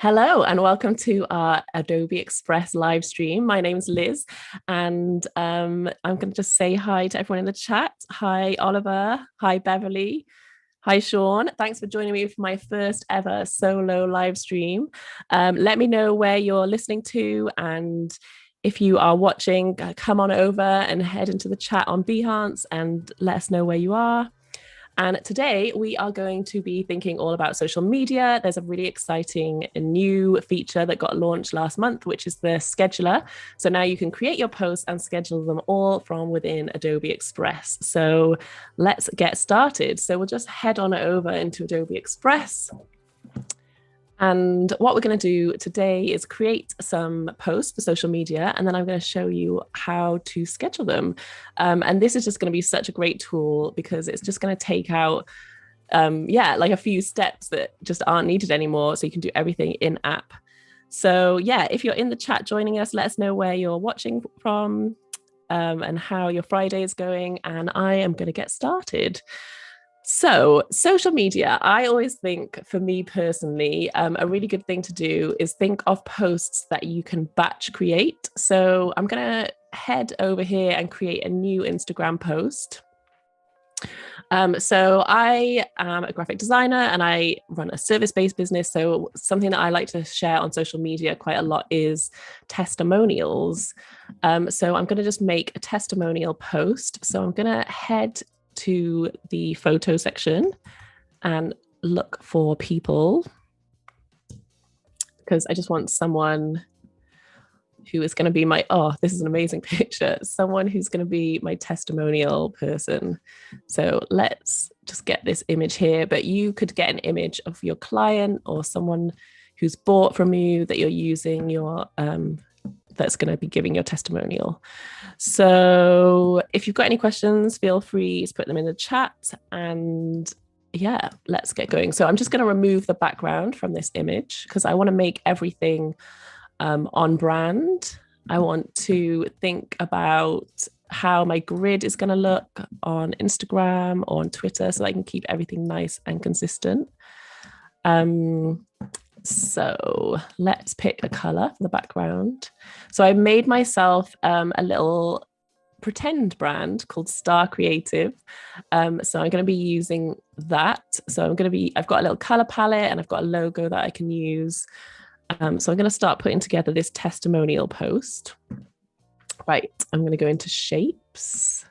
Hello and welcome to our Adobe Express live stream. My name's Liz, and I'm going to just say hi to everyone in the chat. Hi, Oliver. Hi, Beverly. Hi, Sean. Thanks for joining me for my first ever solo live stream. Let me know where you're listening to, and if you are watching, come on over and head into the chat on Behance and let us know where you are. And today we are going to be thinking all about social media. There's a really exciting new feature that got launched last month, which is the scheduler. So now you can create your posts and schedule them all from within Adobe Express. So let's get started. So we'll just head on over into Adobe Express. And what we're going to do today is create some posts for social media, and then I'm going to show you how to schedule them. And this is just going to be such a great tool because it's just going to take out, like a few steps that just aren't needed anymore. So you can do everything in app. So yeah, if you're in the chat joining us, let us know where you're watching from and how your Friday is going. And I am going to get started. So social media, I always think, for me personally, a really good thing to do is think of posts that you can batch create. So I'm going to head over here and create a new Instagram post. So I am a graphic designer and I run a service-based business. So something that I like to share on social media quite a lot is testimonials. So I'm going to just make a testimonial post. So I'm going to head to the photo section and look for people, because I just want someone who is going to be my, this is an amazing picture, someone who's going to be my testimonial person. So let's just get this image here, but you could get an image of your client or someone who's bought from you that you're using your that's going to be giving your testimonial. So if you've got any questions, feel free to put them in the chat, and yeah, let's get going. So I'm just going to remove the background from this image because I want to make everything on brand. I want to think about how my grid is going to look on Instagram or on Twitter so that I can keep everything nice and consistent. So let's pick a color for the background. So I made myself a little pretend brand called Star Creative. So I'm going to be using that. So I've got a little color palette and I've got a logo that I can use. So I'm going to start putting together this testimonial post. Right, I'm going to go into shapes.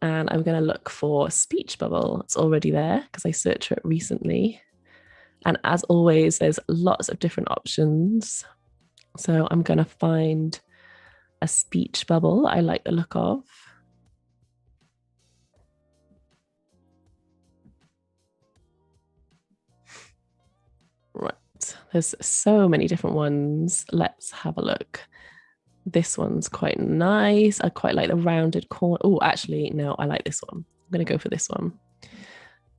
And I'm going to look for speech bubble. It's already there because I searched for it recently. And as always, there's lots of different options. So I'm going to find a speech bubble I like the look of. Right, there's so many different ones. Let's have a look. This one's quite nice. I quite like the rounded corner. Oh, actually, no, I like this one. I'm going to go for this one.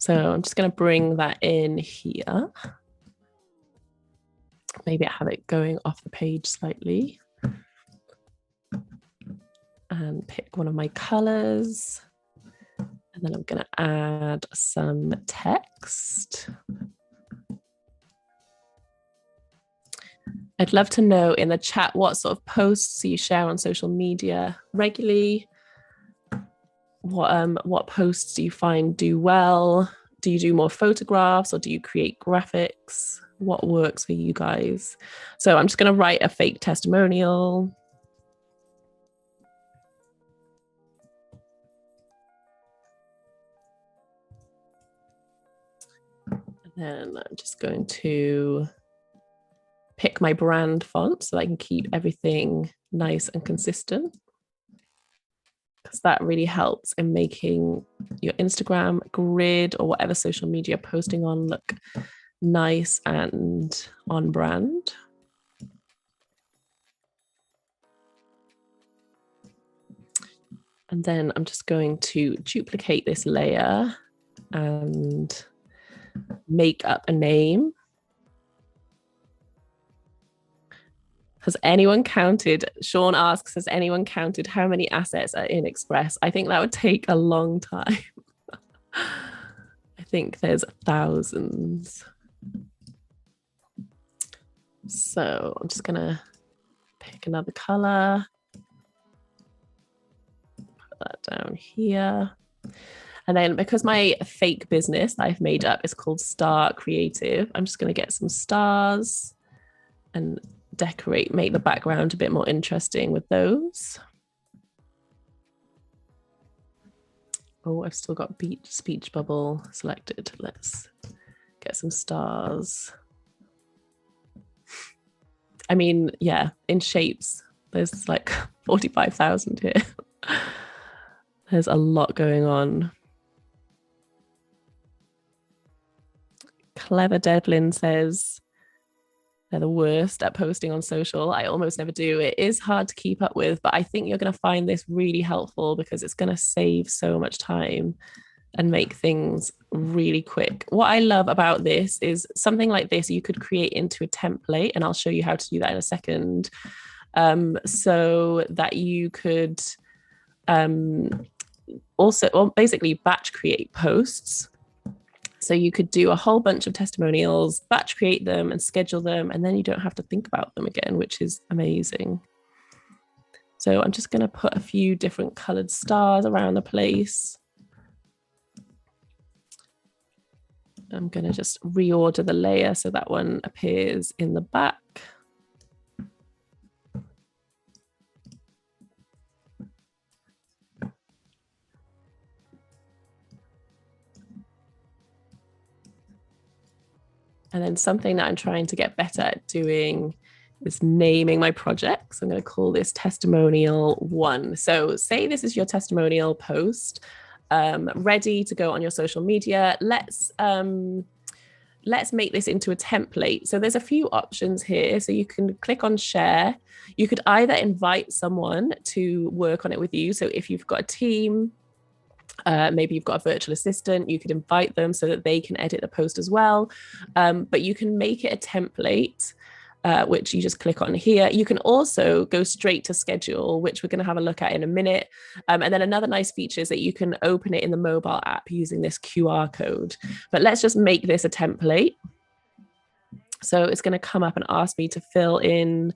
So I'm just going to bring that in here. Maybe I have it going off the page slightly. And pick one of my colors. And then I'm going to add some text. I'd love to know in the chat what sort of posts you share on social media regularly. What posts do you find do well? Do you do more photographs or do you create graphics? What works for you guys? So I'm just going to write a fake testimonial. And then I'm just going to pick my brand font so that I can keep everything nice and consistent, because that really helps in making your Instagram grid or whatever social media you're posting on look nice and on brand. And then I'm just going to duplicate this layer and make up a name. Has anyone counted? Sean asks, has anyone counted how many assets are in Express? I think that would take a long time. I think there's thousands. So I'm just gonna pick another color, put that down here. And then because my fake business that I've made up is called Star Creative, I'm just gonna get some stars and decorate, make the background a bit more interesting with those. Oh, I've still got speech bubble selected. Let's get some stars. I mean, yeah, in shapes, there's like 45,000 here. There's a lot going on. Clever Devlin says they're the worst at posting on social. I almost never do. It is hard to keep up with, but I think you're going to find this really helpful because it's going to save so much time and make things really quick. What I love about this is something like this you could create into a template, and I'll show you how to do that in a second, so that you could also basically batch create posts. So you could do a whole bunch of testimonials, batch create them and schedule them, and then you don't have to think about them again, which is amazing. So I'm just going to put a few different colored stars around the place. I'm going to just reorder the layer so that one appears in the back. And then something that I'm trying to get better at doing is naming my projects. I'm going to call this testimonial 1. So say this is your testimonial post, ready to go on your social media. Let's make this into a template. So there's a few options here. So you can click on share. You could either invite someone to work on it with you. So if you've got a team, maybe you've got a virtual assistant, you could invite them so that they can edit the post as well. But you can make it a template, which you just click on here. You can also go straight to schedule, which we're going to have a look at in a minute. And then another nice feature is that you can open it in the mobile app using this QR code. But let's just make this a template. So it's going to come up and ask me to fill in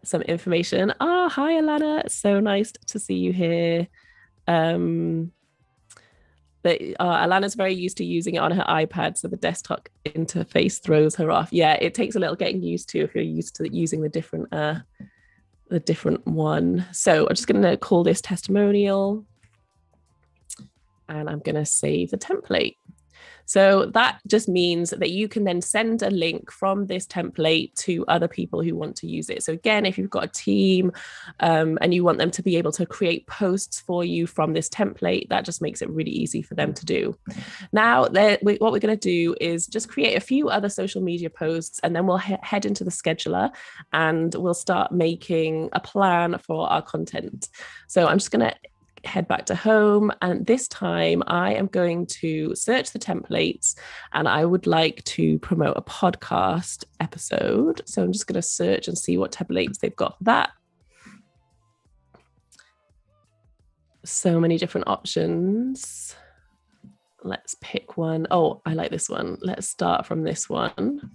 some information. Oh, hi, Alana. So nice to see you here. But Alana's very used to using it on her iPad, so the desktop interface throws her off. Yeah, it takes a little getting used to if you're used to using the different one. So I'm just going to call this testimonial, and I'm going to save the template. So that just means that you can then send a link from this template to other people who want to use it. So again, if you've got a team and you want them to be able to create posts for you from this template, that just makes it really easy for them to do. Now, what we're going to do is just create a few other social media posts, and then we'll head into the scheduler and we'll start making a plan for our content. So I'm just going to head back to home, and this time I am going to search the templates, and I would like to promote a podcast episode. So I'm just going to search and see what templates they've got for that. So many different options. Let's pick one. Oh, I like this one. Let's start from this one.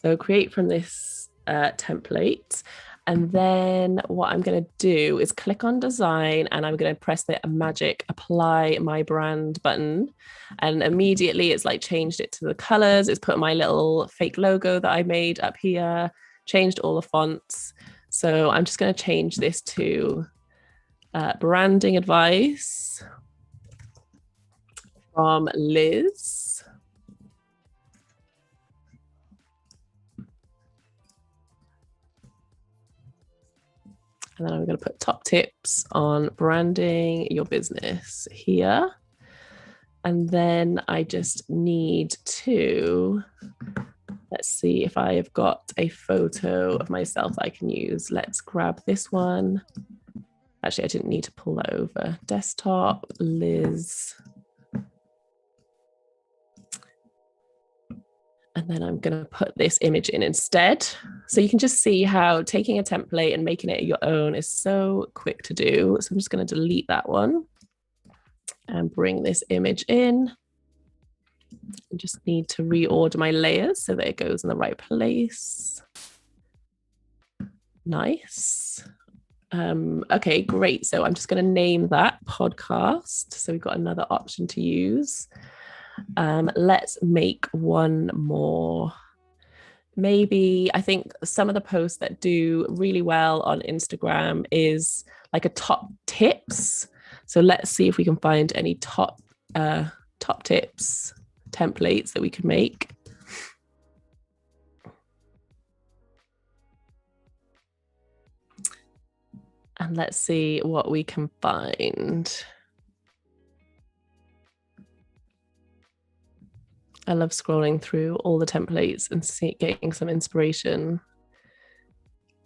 So create from this template. And then what I'm going to do is click on design, and I'm going to press the magic apply my brand button. And immediately it's like changed it to the colors. It's put my little fake logo that I made up here, changed all the fonts. So I'm just going to change this to branding advice from Liz. And then I'm going to put top tips on branding your business here. And then I just need to, let's see if I have got a photo of myself that I can use. Let's grab this one. Actually, I didn't need to pull that over. Desktop, Liz. And then I'm going to put this image in instead. So you can just see how taking a template and making it your own is so quick to do. So I'm just going to delete that one and bring this image in. I just need to reorder my layers so that it goes in the right place. Nice. Okay, great. So I'm just going to name that podcast. So we've got another option to use. Let's make one more. Maybe I think some of the posts that do really well on Instagram is like a top tips. So let's see if we can find any top tips templates that we could make. And let's see what we can find. I love scrolling through all the templates and getting some inspiration.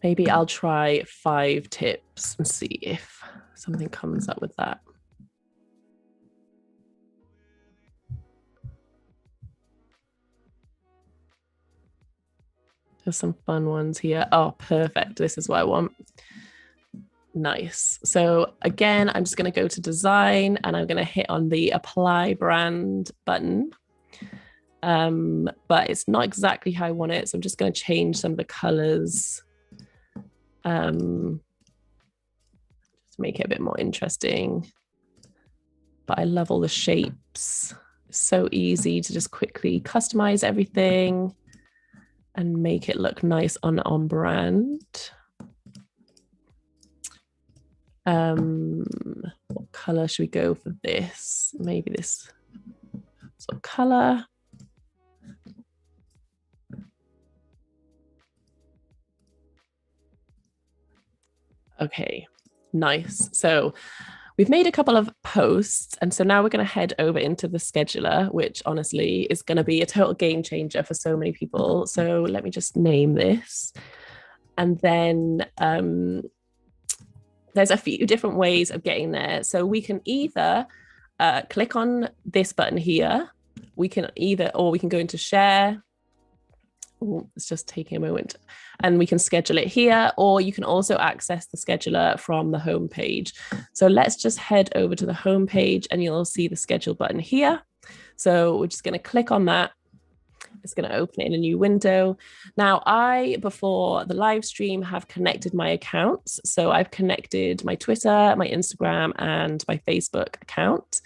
Maybe I'll try 5 tips and see if something comes up with that. There's some fun ones here. Oh, perfect. This is what I want. Nice. So again, I'm just going to go to design and I'm going to hit on the apply brand button. But it's not exactly how I want it. So I'm just going to change some of the colors. Just make it a bit more interesting. But I love all the shapes. It's so easy to just quickly customize everything and make it look nice on brand. What color should we go for this? Maybe this sort of color. Okay, nice. So we've made a couple of posts. And so now we're going to head over into the scheduler, which honestly is going to be a total game changer for so many people. So let me just name this. And then there's a few different ways of getting there. So we can either click on this button here. We can go into share. Ooh, it's just taking a moment, and we can schedule it here, or you can also access the scheduler from the home page. So let's just head over to the home page and you'll see the schedule button here. So we're just going to click on that. It's going to open it in a new window. Now, before the live stream, have connected my accounts. So I've connected my Twitter, my Instagram, and my Facebook account.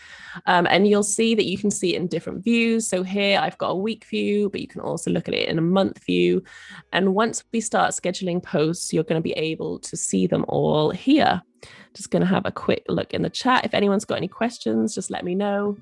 And you'll see that you can see it in different views. So here I've got a week view, but you can also look at it in a month view. And once we start scheduling posts, you're going to be able to see them all here. Just going to have a quick look in the chat. If anyone's got any questions, just let me know.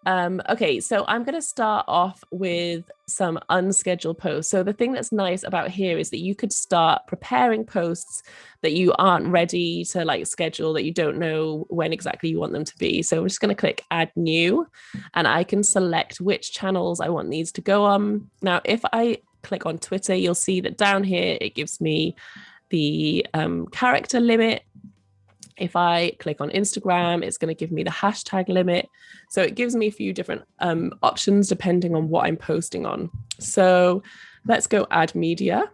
Okay, so I'm going to start off with some unscheduled posts. So the thing that's nice about here is that you could start preparing posts that you aren't ready to schedule, that you don't know when exactly you want them to be. So I'm just going to click add new, and I can select which channels I want these to go on. Now, if I click on Twitter, you'll see that down here, it gives me the character limit. If I click on Instagram, it's going to give me the hashtag limit. So it gives me a few different options depending on what I'm posting on. So let's go add media.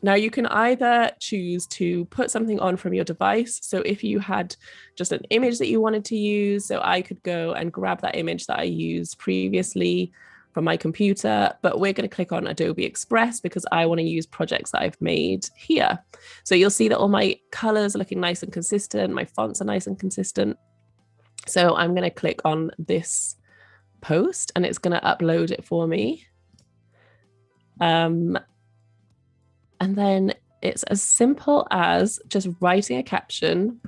Now you can either choose to put something on from your device. So if you had just an image that you wanted to use, so I could go and grab that image that I used previously from my computer, but we're going to click on Adobe Express because I want to use projects that I've made here. So you'll see that all my colors are looking nice and consistent. My fonts are nice and consistent. So I'm going to click on this post and it's going to upload it for me. And then it's as simple as just writing a caption.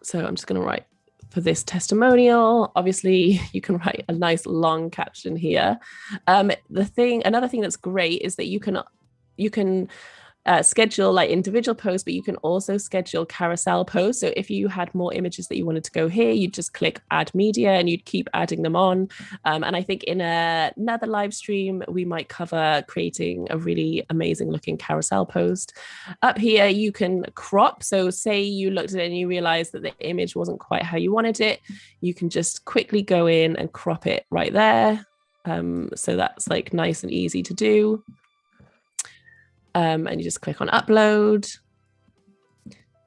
So I'm just going to write for this testimonial. Obviously, you can write a nice long caption here. Another thing that's great is that you can schedule individual posts, but you can also schedule carousel posts. So if you had more images that you wanted to go here, you'd just click add media and you'd keep adding them on. And I think in another live stream, we might cover creating a really amazing looking carousel post. Up here, you can crop. So say you looked at it and you realized that the image wasn't quite how you wanted it. You can just quickly go in and crop it right there. So that's nice and easy to do. And you just click on upload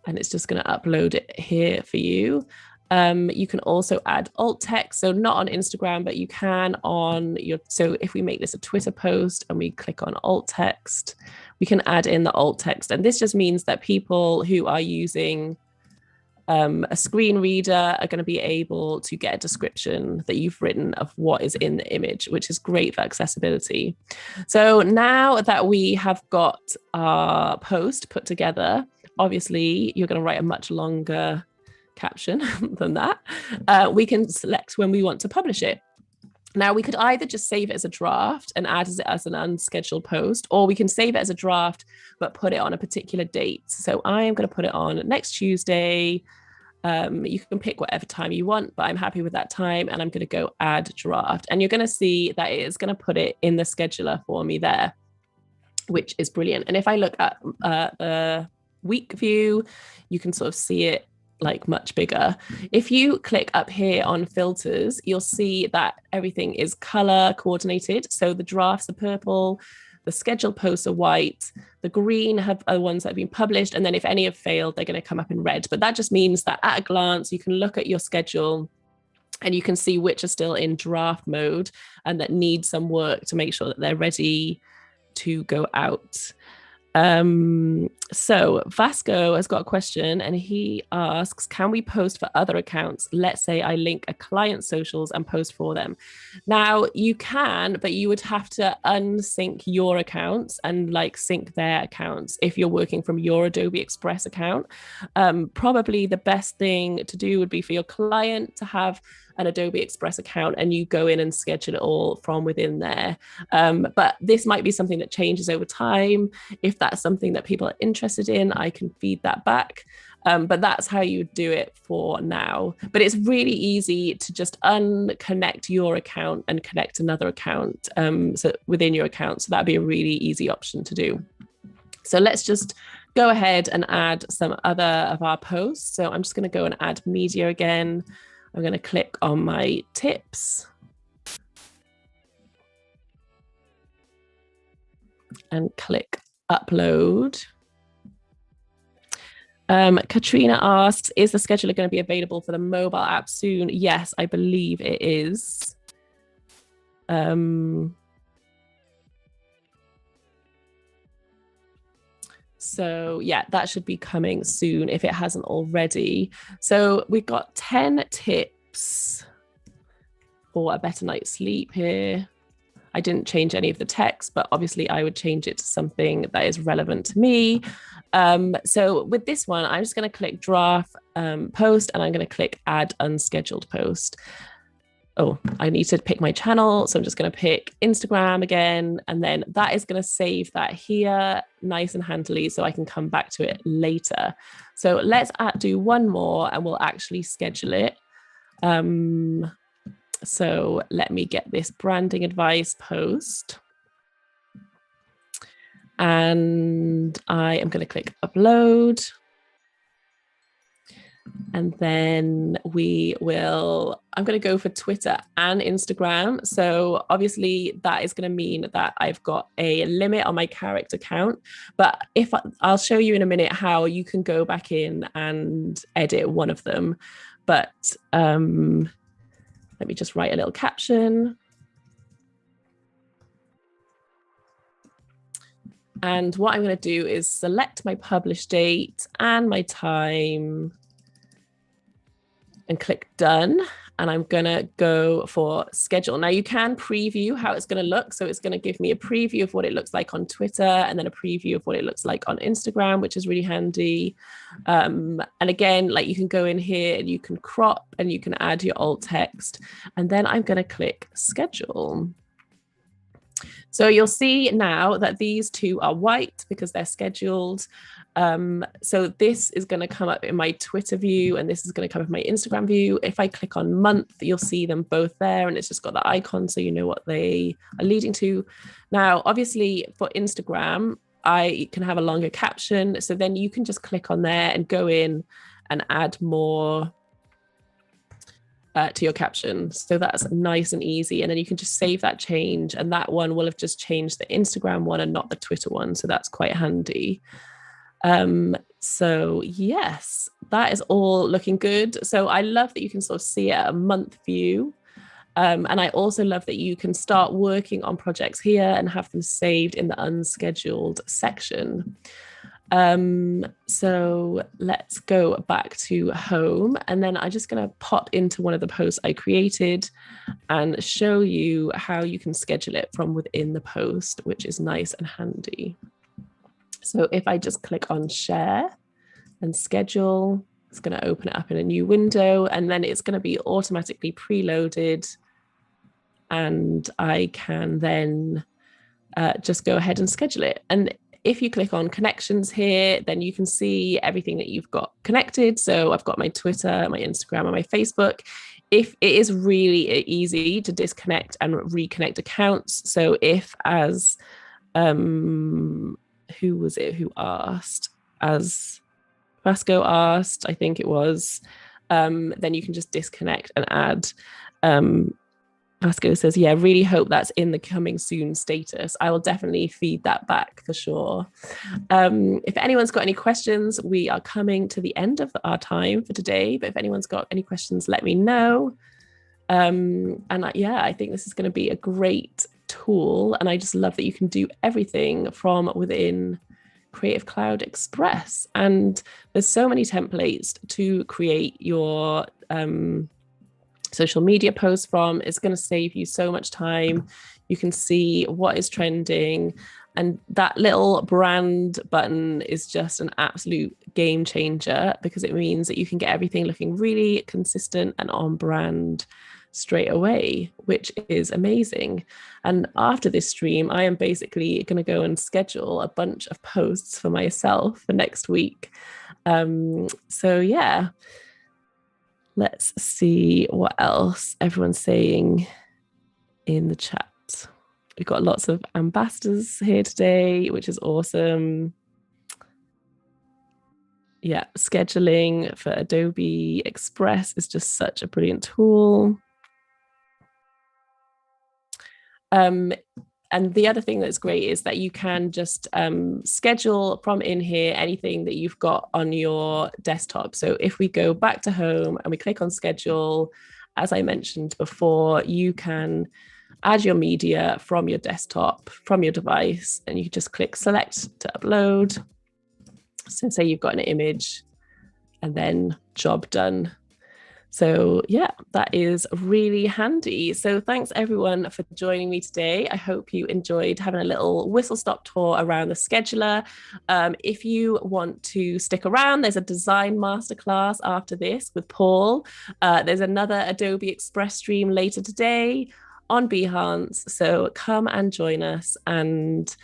and it's just going to upload it here for you. You can also add alt text. So not on Instagram, but you can on your, so if we make this a Twitter post and we click on alt text, we can add in the alt text. And this just means that people who are using a screen reader are going to be able to get a description that you've written of what is in the image, which is great for accessibility. So now that we have got our post put together, obviously you're going to write a much longer caption than that. We can select when we want to publish it. Now, we could either just save it as a draft and add it as an unscheduled post, or we can save it as a draft, but put it on a particular date. So I am going to put it on next Tuesday. You can pick whatever time you want, but I'm happy with that time. And I'm going to go add draft. And you're going to see that it is going to put it in the scheduler for me there, which is brilliant. And if I look at the week view, you can sort of see it like much bigger. If you click up here on filters, you'll see that everything is color coordinated. So the drafts are purple, the scheduled posts are white, the green are the ones that have been published, and then if any have failed, they're going to come up in red. But that just means that at a glance, you can look at your schedule and you can see which are still in draft mode and that need some work to make sure that they're ready to go out. So Vasco has got a question and he asks, can we post for other accounts? Let's say I link a client's socials and post for them. Now you can, but you would have to unsync your accounts and like sync their accounts if you're working from your Adobe Express account. Probably the best thing to do would be for your client to have an Adobe Express account and you go in and schedule it all from within there. But this might be something that changes over time. If that's something that people are interested in, I can feed that back. But that's how you do it for now. But it's really easy to just unconnect your account and connect another account so within your account. So that'd be a really easy option to do. So let's just go ahead and add some other of our posts. So I'm just going to go and add media again. I'm going to click on my tips and click upload. Katrina asks, is the scheduler going to be available for the mobile app soon? Yes, I believe it is. So yeah, that should be coming soon if it hasn't already. So we've got 10 tips for a better night's sleep here. I didn't change any of the text, but obviously I would change it to something that is relevant to me. So with this one, I'm just going to click draft post and I'm going to click add unscheduled post. Oh, I need to pick my channel. So I'm just going to pick Instagram again. And then that is going to save that here nice and handily so I can come back to it later. So let's do one more and we'll actually schedule it. So let me get this branding advice post. And I am going to click upload. And then I'm going to go for Twitter and Instagram. So obviously that is going to mean that I've got a limit on my character count, but I'll show you in a minute how you can go back in and edit one of them. But let me just write a little caption. And what I'm going to do is select my publish date and my time and click done. And I'm going to go for schedule. Now you can preview how it's going to look. So it's going to give me a preview of what it looks like on Twitter and then a preview of what it looks like on Instagram, which is really handy. And again, like you can go in here and you can crop and you can add your alt text. And then I'm going to click schedule. So you'll see now that these two are white because they're scheduled. So this is going to come up in my Twitter view and this is going to come up in my Instagram view. If I click on month, you'll see them both there and it's just got the icon so you know what they are leading to. Now, obviously for Instagram, I can have a longer caption. So then you can just click on there and go in and add more to your caption. So that's nice and easy. And then you can just save that change and that one will have just changed the Instagram one and not the Twitter one. So that's quite handy. So yes, that is all looking good. So I love that you can sort of see it at a month view. And I also love that you can start working on projects here and have them saved in the unscheduled section. So let's go back to home, and then I'm just going to pop into one of the posts I created and show you how you can schedule it from within the post, which is nice and handy. So if I just click on share and schedule, it's going to open it up in a new window, and then it's going to be automatically preloaded. And I can then just go ahead and schedule it. And if you click on connections here, then you can see everything that you've got connected. So I've got my Twitter, my Instagram, and my Facebook. If it is really easy to disconnect and reconnect accounts. So if as who was it who asked? As Vasco asked, I think it was, then you can just disconnect and add. Vasco says, yeah, really hope that's in the coming soon status. I will definitely feed that back for sure. If anyone's got any questions, we are coming to the end of our time for today. But if anyone's got any questions, let me know. Yeah, I think this is going to be a great tool. And I just love that you can do everything from within Creative Cloud Express. And there's so many templates to create your social media posts from. It's going to save you so much time. You can see what is trending, and that little brand button is just an absolute game changer, because it means that you can get everything looking really consistent and on brand straight away, which is amazing. And after this stream, I am basically going to go and schedule a bunch of posts for myself for next week. So yeah, let's see what else everyone's saying in the chat. We've got lots of ambassadors here today, which is awesome. Yeah, scheduling for Adobe Express is just such a brilliant tool. And the other thing that's great is that you can just schedule from in here anything that you've got on your desktop. So if we go back to home and we click on schedule, as I mentioned before, you can add your media from your desktop, from your device, and you can just click select to upload. So say you've got an image, and then job done. So yeah, that is really handy. So thanks everyone for joining me today. I hope you enjoyed having a little whistle-stop tour around the scheduler. If you want to stick around, there's a design masterclass after this with Paul. There's another Adobe Express stream later today on Behance. So come and join us. And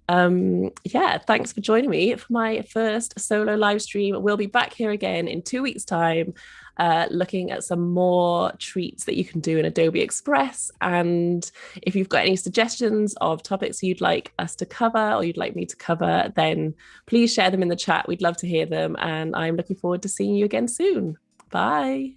yeah, thanks for joining me for my first solo live stream. We'll be back here again in 2 weeks' time, looking at some more treats that you can do in Adobe Express. And if you've got any suggestions of topics you'd like us to cover or you'd like me to cover, then please share them in the chat. We'd love to hear them. And I'm looking forward to seeing you again soon. Bye.